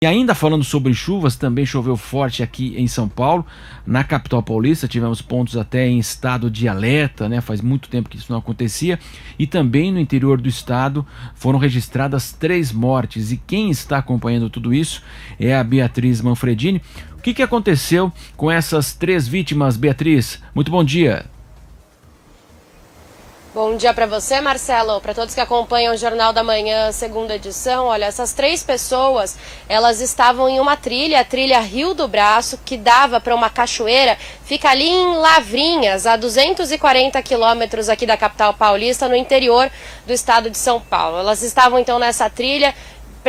E ainda falando sobre chuvas, também choveu forte aqui em São Paulo, na capital paulista, tivemos pontos até em estado de alerta, né? Faz muito tempo que isso não acontecia. E também no interior do estado foram registradas 3 mortes. E quem está acompanhando tudo isso é a Beatriz Manfredini. O que aconteceu com essas 3 vítimas, Beatriz? Muito bom dia. Bom dia para você, Marcelo, para todos que acompanham o Jornal da Manhã, segunda edição. Olha, essas 3 pessoas, elas estavam em uma trilha, a trilha Rio do Braço, que dava para uma cachoeira, fica ali em Lavrinhas, a 240 quilômetros aqui da capital paulista, no interior do estado de São Paulo. Elas estavam então nessa trilha,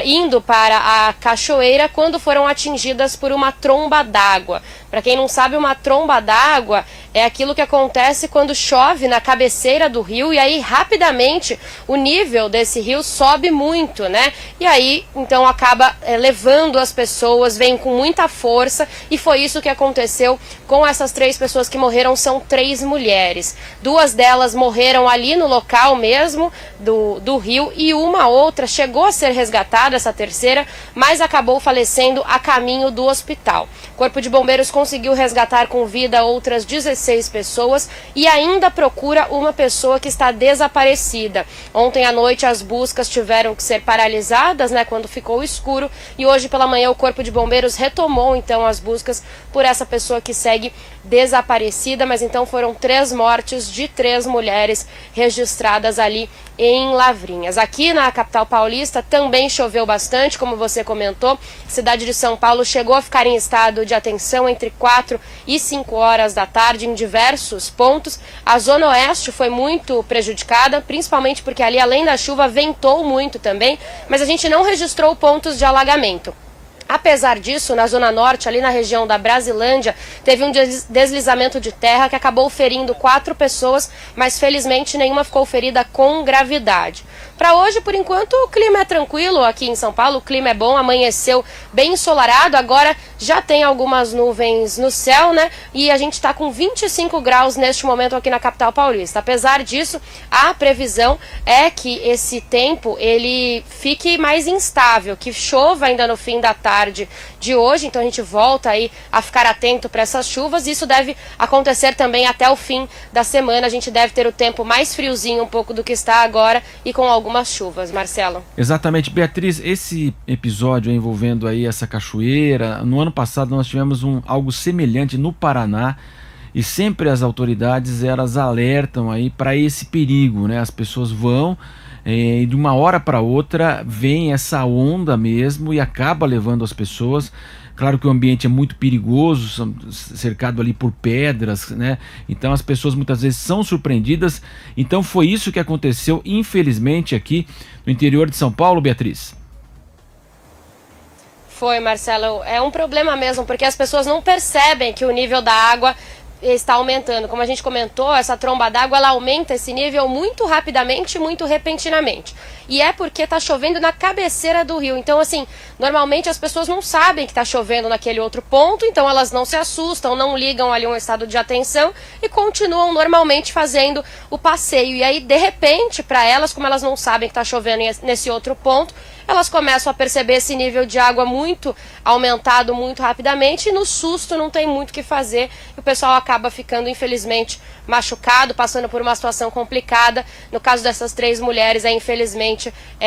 indo para a cachoeira, quando foram atingidas por uma tromba d'água. Para quem não sabe, uma tromba d'água é aquilo que acontece quando chove na cabeceira do rio e aí rapidamente o nível desse rio sobe muito, né? E aí então acaba levando as pessoas, vem com muita força, e foi isso que aconteceu com essas 3 pessoas que morreram. São 3 mulheres. 2 delas morreram ali no local mesmo do rio e uma outra chegou a ser resgatada, essa terceira, mas acabou falecendo a caminho do hospital. O Corpo de Bombeiros conseguiu resgatar com vida outras 16 pessoas e ainda procura uma pessoa que está desaparecida. Ontem à noite as buscas tiveram que ser paralisadas, né, quando ficou escuro, e hoje pela manhã o Corpo de Bombeiros retomou então as buscas por essa pessoa que segue desaparecida, mas então foram 3 mortes de 3 mulheres registradas ali em Lavrinhas. Aqui na capital paulista também choveu bastante, como você comentou. A cidade de São Paulo chegou a ficar em estado de atenção entre 4 e 5 horas da tarde em diversos pontos. A zona oeste foi muito prejudicada, principalmente porque ali, além da chuva, ventou muito também, mas a gente não registrou pontos de alagamento. Apesar disso, na Zona Norte, ali na região da Brasilândia, teve um deslizamento de terra que acabou ferindo 4 pessoas, mas felizmente nenhuma ficou ferida com gravidade. Para hoje, por enquanto, o clima é tranquilo aqui em São Paulo, o clima é bom, amanheceu bem ensolarado, agora já tem algumas nuvens no céu, né? E a gente está com 25 graus neste momento aqui na capital paulista. Apesar disso, a previsão é que esse tempo ele fique mais instável, que chova ainda no fim da tarde de hoje, então a gente volta aí a ficar atento para essas chuvas. Isso deve acontecer também até o fim da semana. A gente deve ter o tempo mais friozinho um pouco do que está agora e com algumas chuvas, Marcelo. Exatamente, Beatriz, esse episódio envolvendo aí essa cachoeira, no ano passado nós tivemos algo semelhante no Paraná, e sempre as autoridades elas alertam aí para esse perigo, né? As pessoas vão e de uma hora para outra vem essa onda mesmo e acaba levando as pessoas. Claro que o ambiente é muito perigoso, cercado ali por pedras, né? Então as pessoas muitas vezes são surpreendidas. Então foi isso que aconteceu, infelizmente, aqui no interior de São Paulo, Beatriz. Foi, Marcelo. É um problema mesmo, porque as pessoas não percebem que o nível da água está aumentando. Como a gente comentou, essa tromba d'água ela aumenta esse nível muito rapidamente, muito repentinamente. E é porque está chovendo na cabeceira do rio. Então, assim, normalmente as pessoas não sabem que está chovendo naquele outro ponto, então elas não se assustam, não ligam ali um estado de atenção e continuam normalmente fazendo o passeio. E aí, de repente, para elas, como elas não sabem que está chovendo nesse outro ponto, elas começam a perceber esse nível de água muito aumentado muito rapidamente e no susto não tem muito o que fazer. E o pessoal acaba ficando, infelizmente, machucado, passando por uma situação complicada. No caso dessas 3 mulheres, infelizmente,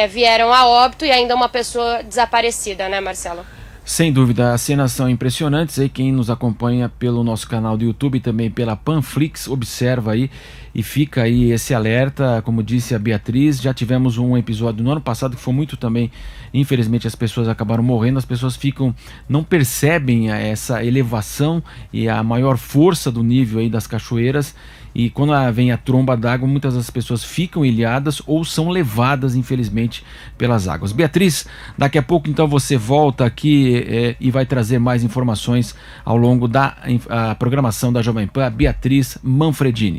vieram a óbito e ainda uma pessoa desaparecida, né, Marcelo? Sem dúvida, as cenas são impressionantes. Aí quem nos acompanha pelo nosso canal do YouTube e também pela Panflix, observa aí e fica aí esse alerta. Como disse a Beatriz, já tivemos um episódio no ano passado que foi muito também, infelizmente as pessoas acabaram morrendo, as pessoas não percebem essa elevação e a maior força do nível aí das cachoeiras, e quando vem a tromba d'água, muitas das pessoas ficam ilhadas ou são levadas, infelizmente, pelas águas. Beatriz, daqui a pouco então você volta aqui e vai trazer mais informações ao longo da programação da Jovem Pan, Beatriz Manfredini.